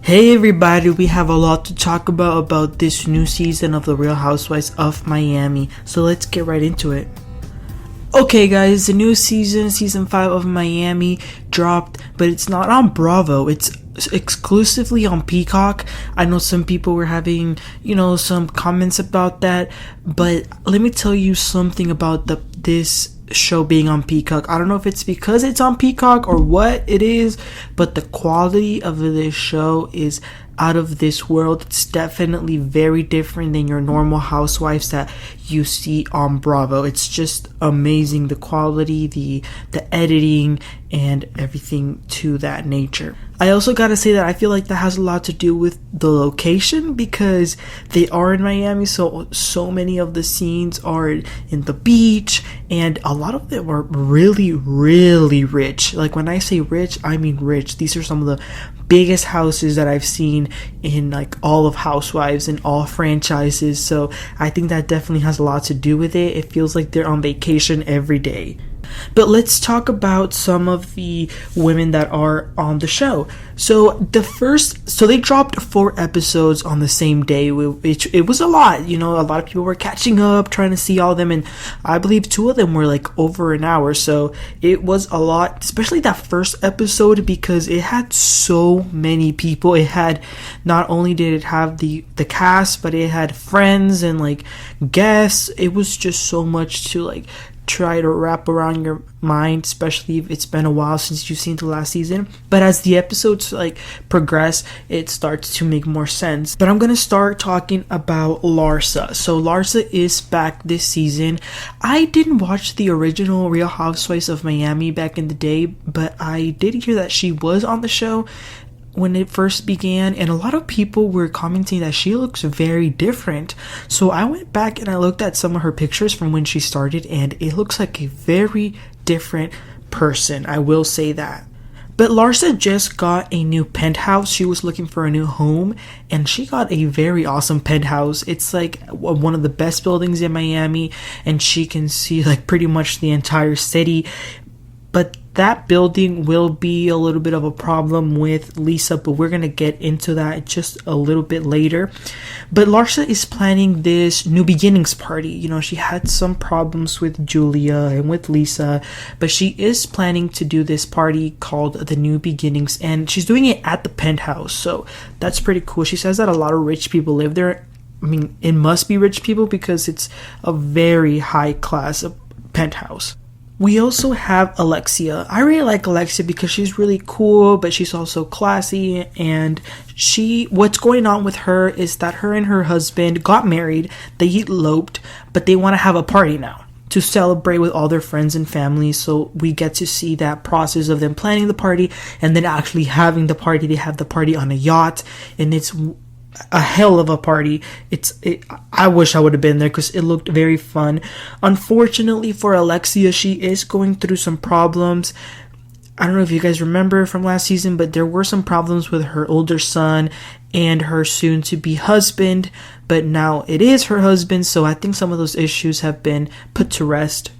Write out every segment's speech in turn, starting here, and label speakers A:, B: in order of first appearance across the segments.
A: Hey everybody, we have a lot to talk about this new season of The Real Housewives of Miami. So let's get right into it. Okay guys, the new season 5 of Miami dropped, but it's not on Bravo. It's exclusively on Peacock. I know some people were having, some comments about that, but let me tell you something about this show being on Peacock. I don't know if it's because it's on Peacock or what it is, but the quality of this show is out of this world. It's definitely very different than your normal housewives that you see on Bravo. It's just amazing, the quality, the editing, and everything to that nature. I also gotta say that I feel like that has a lot to do with the location, because they are in Miami, so many of the scenes are in the beach, and a lot of them are really, really rich. Like when I say rich, I mean rich. These are some of the biggest houses that I've seen in like all of Housewives and all franchises, so I think that definitely has a lot to do with it. It feels like they're on vacation every day. But let's talk about some of the women that are on the show. So they dropped 4 episodes on the same day, which it was a lot. A lot of people were catching up, trying to see all of them, and I believe 2 of them were like over an hour. So it was a lot, especially that first episode, because it had so many people. It had, not only did it have the cast, but it had friends and like guests. It was just so much to like try to wrap around your mind, especially if it's been a while since you've seen the last season. But as the episodes like progress, it starts to make more sense. But I'm gonna start talking about Larsa. So Larsa is back this season. I didn't watch the original Real Housewives of Miami back in the day, but I did hear that she was on the show when it first began, and a lot of people were commenting that she looks very different. So I went back and I looked at some of her pictures from when she started, and it looks like a very different person, I will say that. But Larsa just got a new penthouse. She was looking for a new home, and she got a very awesome penthouse. It's like one of the best buildings in Miami, and she can see like pretty much the entire city. But that building will be a little bit of a problem with Lisa, but we're going to get into that just a little bit later. But Larsa is planning this new beginnings party. She had some problems with Julia and with Lisa, but she is planning to do this party called the New Beginnings, and she's doing it at the penthouse. So that's pretty cool. She says that a lot of rich people live there. I mean, it must be rich people because it's a very high class penthouse. We also have Alexia. I really like Alexia because she's really cool, but she's also classy, and what's going on with her is that her and her husband got married, they eloped, but they want to have a party now to celebrate with all their friends and family. So we get to see that process of them planning the party and then actually having the party. They have the party on a yacht, and it's a hell of a party. I wish I would have been there because it looked very fun. Unfortunately for Alexia, she is going through some problems. I don't know if you guys remember from last season, but there were some problems with her older son and her soon-to-be husband, but now it is her husband, so I think some of those issues have been put to rest.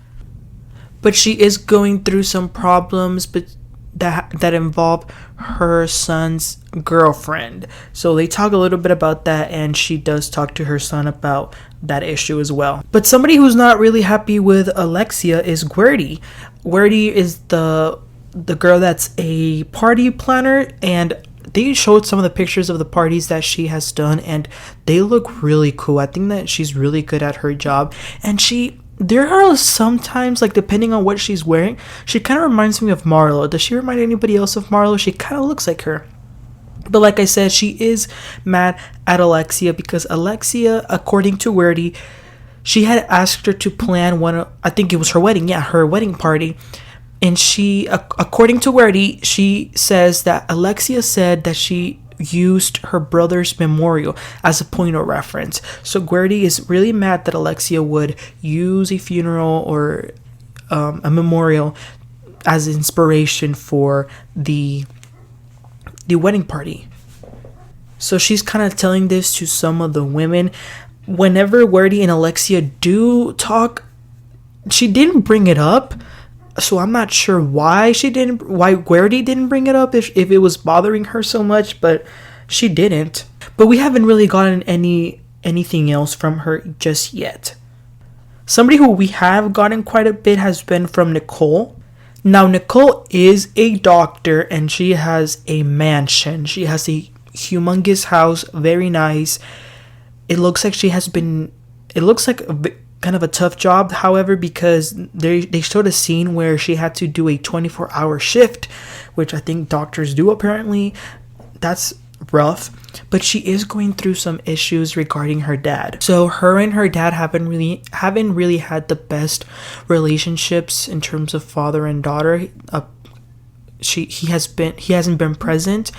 A: But she is going through some problems, but that involve her son's girlfriend. So they talk a little bit about that, and she does talk to her son about that issue as well. But somebody who's not really happy with Alexia is Guerdy. Guerdy is the girl that's a party planner, and they showed some of the pictures of the parties that she has done, and they look really cool. I think that she's really good at her job, and there are sometimes, like, depending on what she's wearing, she kind of reminds me of Marlo. Does she remind anybody else of Marlo? She kind of looks like her. But like I said, she is mad at Alexia because Alexia, according to Guerdy, she had asked her to plan I think it was her wedding. Yeah, her wedding party. And according to Guerdy, she says that Alexia said that she used her brother's memorial as a point of reference. So Guerdy is really mad that Alexia would use a funeral or a memorial as inspiration for the wedding party. So she's kind of telling this to some of the women. Whenever Guerdy and Alexia do talk, she didn't bring it up, So I'm not sure why Guerdy didn't bring it up, if it was bothering her so much, but she didn't. But we haven't really gotten anything else from her just yet. Somebody who we have gotten quite a bit has been from Nicole. Now, Nicole is a doctor and she has a mansion. She has a humongous house, very nice. It looks like kind of a tough job, however, because they showed a scene where she had to do a 24-hour shift, which I think doctors do apparently. That's rough, but she is going through some issues regarding her dad. So her and her dad haven't really had the best relationships in terms of father and daughter. He hasn't been present.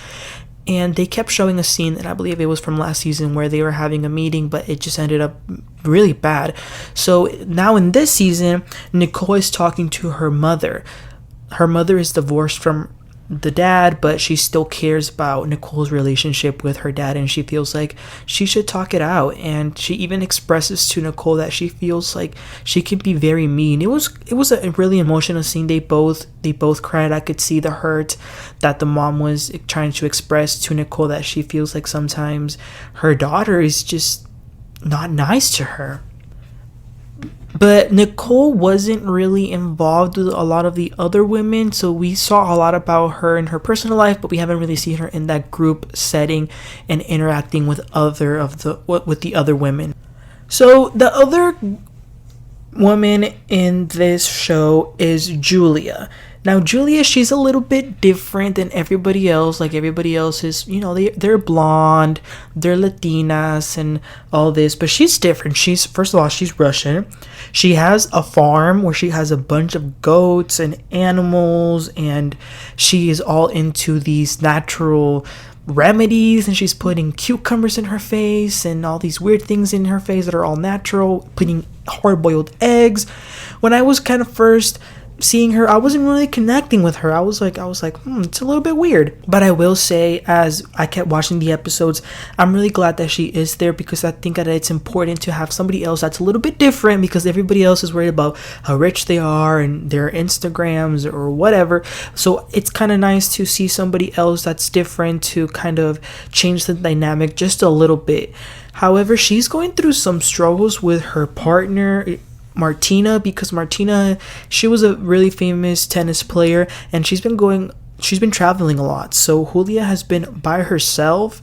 A: And they kept showing a scene, and I believe it was from last season, where they were having a meeting, but it just ended up really bad. So now in this season, Nicole is talking to her mother. Her mother is divorced from the dad, but she still cares about Nicole's relationship with her dad, and she feels like she should talk it out. And she even expresses to Nicole that she feels like she can be very mean. It was a really emotional scene. They both cried. I could see the hurt that the mom was trying to express to Nicole, that she feels like sometimes her daughter is just not nice to her. But Nicole wasn't really involved with a lot of the other women, so we saw a lot about her in her personal life, but we haven't really seen her in that group setting and interacting with the other women. So the other woman in this show is Julia. Now, Julia, she's a little bit different than everybody else. Like, everybody else is, they're blonde, they're Latinas and all this. But she's different. First of all, she's Russian. She has a farm where she has a bunch of goats and animals. And she is all into these natural remedies. And she's putting cucumbers in her face and all these weird things in her face that are all natural. Putting hard-boiled eggs. When I was kind of first seeing her, I wasn't really connecting with her. I was like, it's a little bit weird. But I will say, as I kept watching the episodes, I'm really glad that she is there, because I think that it's important to have somebody else that's a little bit different, because everybody else is worried about how rich they are and their Instagrams or whatever. So it's kind of nice to see somebody else that's different to kind of change the dynamic just a little bit. However, she's going through some struggles with her partner, Martina, because Martina, she was a really famous tennis player, and she's been traveling a lot. So Julia has been by herself.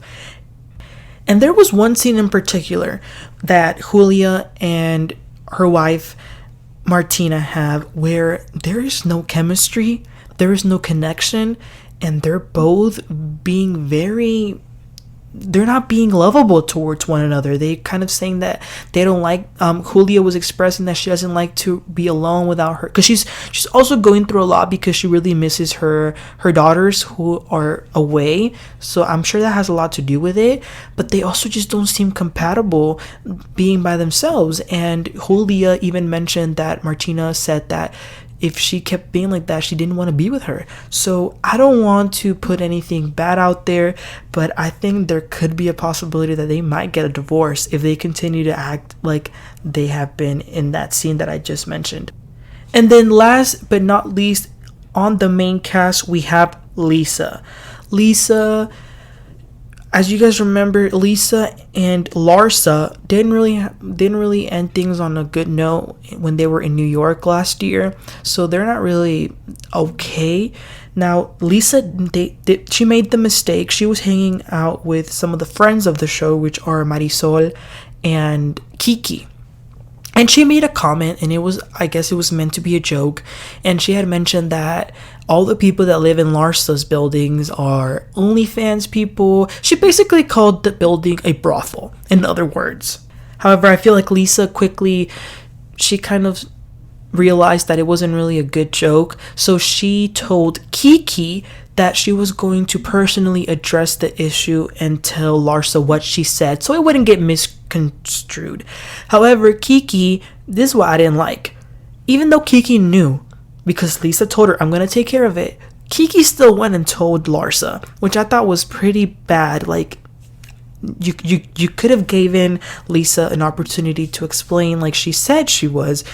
A: And there was one scene in particular that Julia and her wife Martina have, where there is no chemistry, there is no connection, and they're both being they're not being lovable towards one another. They kind of saying that they don't like, Julia was expressing that she doesn't like to be alone without her, because she's also going through a lot, because she really misses her daughters who are away. So I'm sure that has a lot to do with it, but they also just don't seem compatible being by themselves. And Julia even mentioned that Martina said that if she kept being like that, she didn't want to be with her. So I don't want to put anything bad out there, but I think there could be a possibility that they might get a divorce if they continue to act like they have been in that scene that I just mentioned. And then last but not least, on the main cast, we have Lisa. As you guys remember, Lisa and Larsa didn't really end things on a good note when they were in New York last year. So they're not really okay. Now, Lisa, she made the mistake. She was hanging out with some of the friends of the show, which are Marysol and Kiki. And she made a comment, and I guess it was meant to be a joke. And she had mentioned that all the people that live in Larsa's buildings are OnlyFans people. She basically called the building a brothel, in other words. However, I feel like Lisa she kind of realized that it wasn't really a good joke. So she told Kiki that she was going to personally address the issue and tell Larsa what she said, so it wouldn't get misconstrued. However, Kiki, this is what I didn't like. Even though Kiki knew, because Lisa told her, I'm going to take care of it, Kiki still went and told Larsa, which I thought was pretty bad. Like, you could have given Lisa an opportunity to explain like she said she was.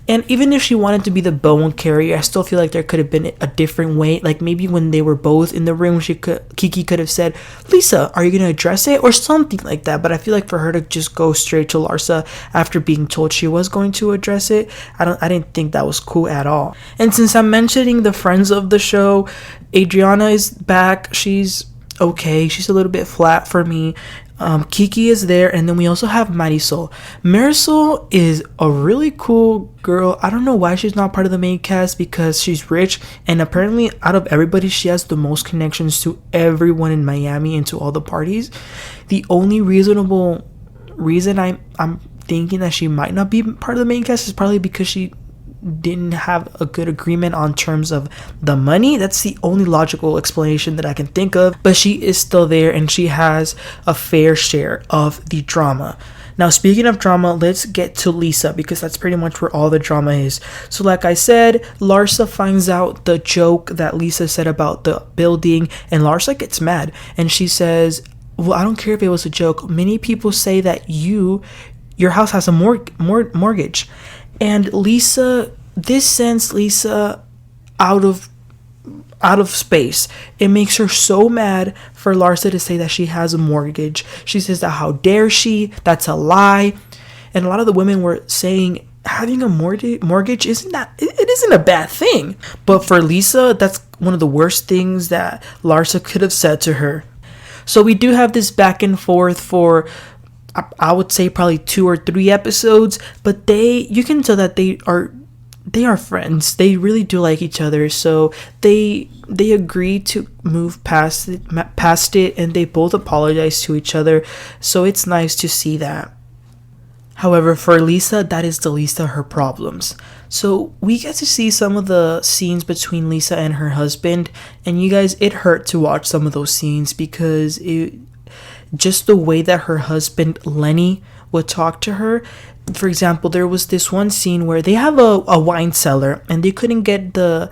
A: And even if she wanted to be the bone carrier, I still feel like there could have been a different way. Like maybe when they were both in the room, Kiki could have said, "Lisa, are you gonna address it?" or something like that. But I feel like for her to just go straight to Larsa after being told she was going to address it, I didn't think that was cool at all. And since I'm mentioning the friends of the show, Adriana is back. She's okay. She's a little bit flat for me. Kiki is there, and then we also have Marysol. Marysol is a really cool girl. I don't know why she's not part of the main cast, because she's rich, and apparently out of everybody she has the most connections to everyone in Miami and to all the parties. The only reasonable reason I'm thinking that she might not be part of the main cast is probably because she didn't have a good agreement on terms of the money. That's the only logical explanation that I can think of. But she is still there, and she has a fair share of the drama. Now, speaking of drama, let's get to Lisa, because that's pretty much where all the drama is. So like I said, Larsa finds out the joke that Lisa said about the building, and Larsa gets mad, and she says, well, I don't care if it was a joke. Many people say that your house has a mortgage. And Lisa, this sends Lisa out of space. It makes her so mad for Larsa to say that she has a mortgage. She says that how dare she? That's a lie. And a lot of the women were saying having a mortgage isn't a bad thing. But for Lisa, that's one of the worst things that Larsa could have said to her. So we do have this back and forth for, I would say, probably 2 or 3 episodes, but you can tell that they are friends. They really do like each other, so they agree to move past it, and they both apologize to each other. So it's nice to see that. However, for Lisa, that is the least of her problems. So we get to see some of the scenes between Lisa and her husband, and you guys, it hurt to watch some of those scenes, because just the way that her husband Lenny would talk to her. For example, there was this one scene where they have a wine cellar, and they couldn't get the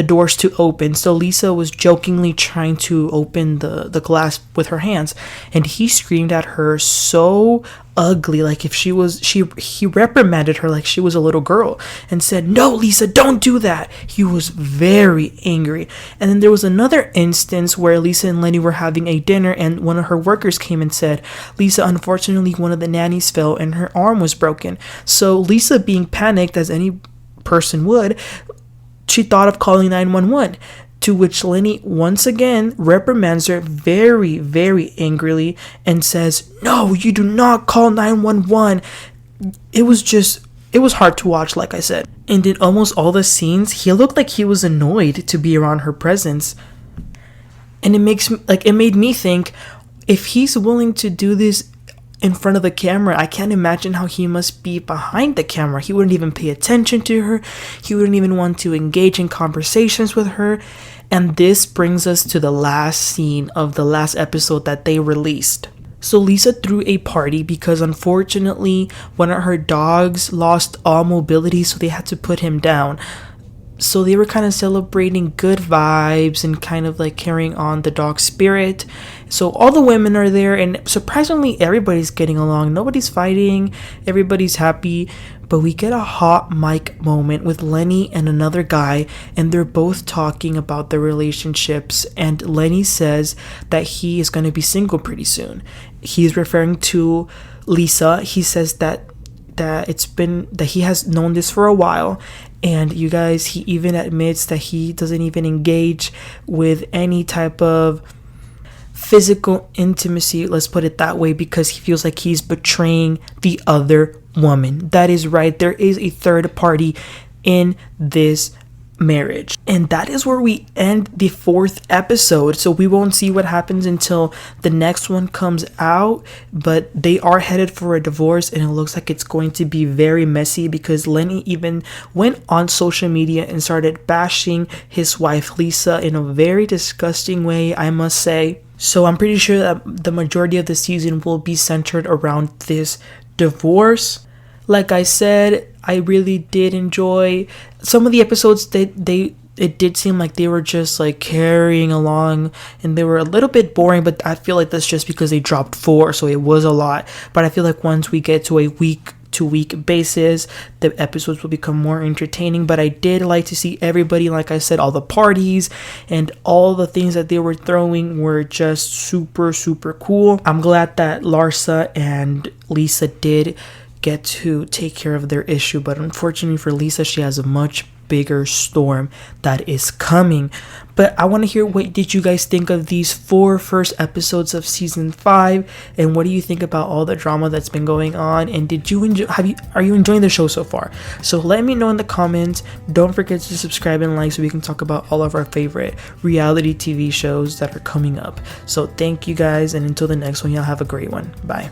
A: doors to open, so Lisa was jokingly trying to open the glass with her hands, and he screamed at her so ugly, like if he reprimanded her like she was a little girl, and said, "No, Lisa, don't do that." He was very angry. And then there was another instance where Lisa and Lenny were having a dinner, and one of her workers came and said, "Lisa, unfortunately one of the nannies fell and her arm was broken." So Lisa, being panicked as any person would, she thought of calling 911, to which Lenny once again reprimands her very, very angrily and says, "No, you do not call 911. It was hard to watch, like I said. And in almost all the scenes, he looked like he was annoyed to be around her presence. And it made me think, if he's willing to do this in front of the camera, I can't imagine how he must be behind the camera. He wouldn't even pay attention to her. He wouldn't even want to engage in conversations with her. And this brings us to the last scene of the last episode that they released. So Lisa threw a party because unfortunately one of her dogs lost all mobility, so they had to put him down. So they were kind of celebrating good vibes and kind of like carrying on the dog spirit. So all the women are there, and surprisingly everybody's getting along. Nobody's fighting, everybody's happy. But we get a hot mic moment with Lenny and another guy, and they're both talking about their relationships. And Lenny says that he is going to be single pretty soon. He's referring to Lisa. He says that he has known this for a while. And you guys, he even admits that he doesn't even engage with any type of physical intimacy, let's put it that way, because he feels like he's betraying the other woman. That is right, there is a third party in this marriage. And that is where we end the 4th episode. So we won't see what happens until the next one comes out, but they are headed for a divorce, and it looks like it's going to be very messy, because Lenny even went on social media and started bashing his wife Lisa in a very disgusting way, I must say. So I'm pretty sure that the majority of the season will be centered around this divorce. Like I said, I really did enjoy some of the episodes. It did seem like they were just like carrying along, and they were a little bit boring, but I feel like that's just because they dropped 4, so it was a lot. But I feel like once we get to a week to week basis. The episodes will become more entertaining, but I did like to see everybody, like I said, all the parties and all the things that they were throwing were just super cool. I'm glad that Larsa and Lisa did get to take care of their issue, but unfortunately for Lisa, she has a much bigger storm that is coming. But I want to hear, what did you guys think of these 4 first episodes of season 5, and what do you think about all the drama that's been going on, and did you enjoy, are you enjoying the show so far? So let me know in the comments. Don't forget to subscribe and like so we can talk about all of our favorite reality TV shows that are coming up. So thank you guys, and until the next one, y'all have a great one. Bye.